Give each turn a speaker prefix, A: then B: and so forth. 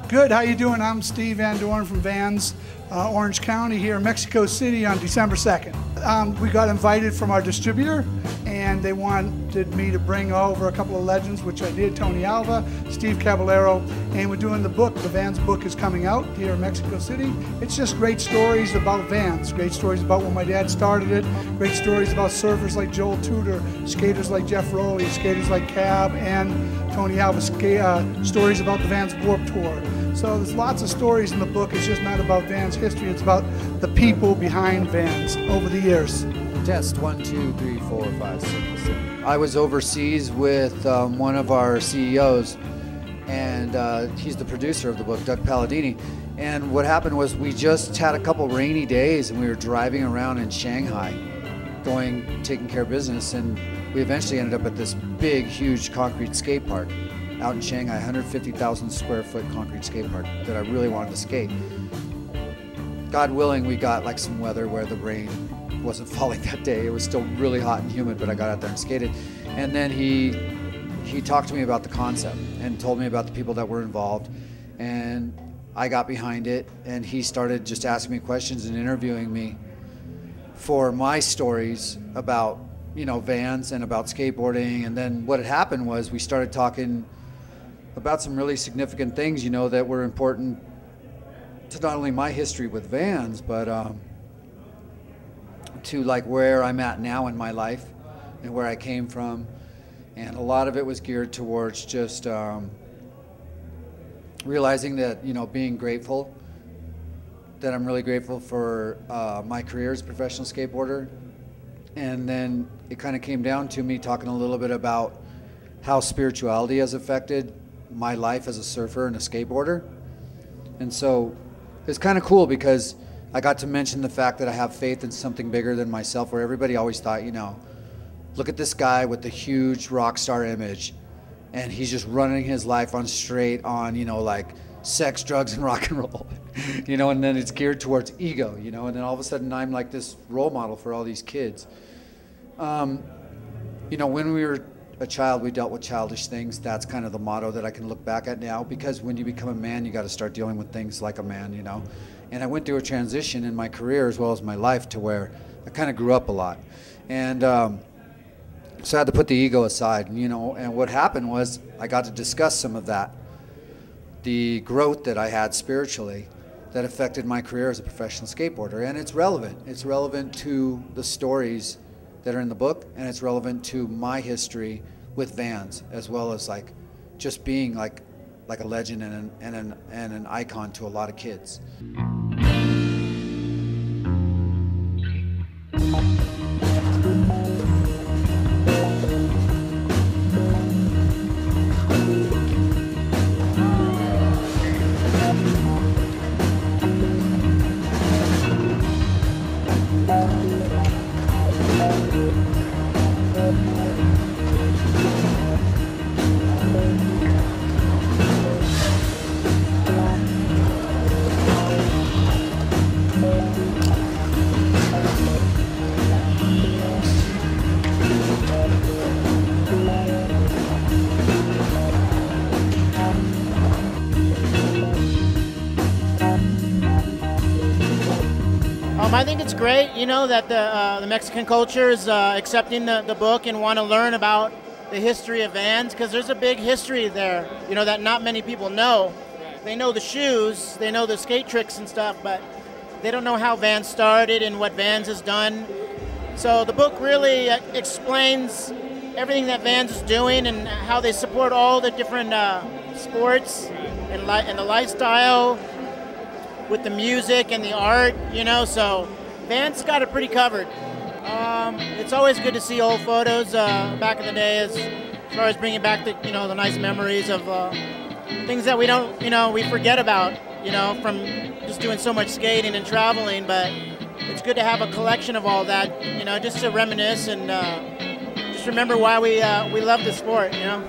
A: Good, how you doing? I'm Steve Van Doren from Vans, Orange County here in Mexico City on December 2nd. We got invited from our distributor and they wanted me to bring over a couple of legends, which I did, Tony Alva, Steve Caballero, and we're doing the book. The Vans book is coming out here in Mexico City. It's just great stories about Vans, great stories about when my dad started it, great stories about surfers like Joel Tudor, skaters like Jeff Rowley, skaters like Cab, and Tony Alva, stories about the Vans Warped Tour. So there's lots of stories in the book. It's just not about Vans history, it's about the people behind Vans over the years.
B: Test 1, 2, 3, 4, 5, 6, 7. I was overseas with one of our CEOs, and he's the producer of the book, Doug Palladini. And what happened was we just had a couple rainy days and we were driving around in Shanghai, taking care of business, and we eventually ended up at this big, huge concrete skate park out in Shanghai, 150,000 square foot concrete skate park that I really wanted to skate. God willing, we got like some weather where the rain wasn't falling that day. It was still really hot and humid, but I got out there and skated. And then he talked to me about the concept and told me about the people that were involved. And I got behind it, and he started just asking me questions and interviewing me for my stories about, you know, Vans and about skateboarding. And then what had happened was we started talking about some really significant things, you know, that were important to not only my history with Vans, but to like where I'm at now in my life and where I came from. And a lot of it was geared towards just realizing that, you know, being grateful, that I'm really grateful for my career as a professional skateboarder. And then it kind of came down to me talking a little bit about how spirituality has affected my life as a surfer and a skateboarder. And so it's kind of cool because I got to mention the fact that I have faith in something bigger than myself, where everybody always thought, you know, look at this guy with the huge rock star image and he's just running his life on straight on, you know, like sex, drugs, and rock and roll, you know, and then it's geared towards ego, you know, and then all of a sudden I'm like this role model for all these kids. You know, when we were a child, we dealt with childish things. That's kind of the motto that I can look back at now, because when you become a man, you got to start dealing with things like a man, you know. And I went through a transition in my career as well as my life to where I kind of grew up a lot. And so I had to put the ego aside, you know, and what happened was I got to discuss some of that, the growth that I had spiritually that affected my career as a professional skateboarder. And it's relevant. It's relevant to the stories that are in the book, and it's relevant to my history with Vans, as well as like just being like a legend and an icon to a lot of kids.
C: I think it's great, you know, that the Mexican culture is accepting the book and want to learn about the history of Vans, because there's a big history there, you know, that not many people know. They know the shoes, they know the skate tricks and stuff, but they don't know how Vans started and what Vans has done. So the book really explains everything that Vans is doing and how they support all the different sports and the lifestyle, with the music and the art, you know, so Vans got it pretty covered. It's always good to see old photos back in the day, as far as bringing back the, you know, the nice memories of things that we don't, you know, we forget about, you know, from just doing so much skating and traveling. But it's good to have a collection of all that, you know, just to reminisce and just remember why we love the sport, you know.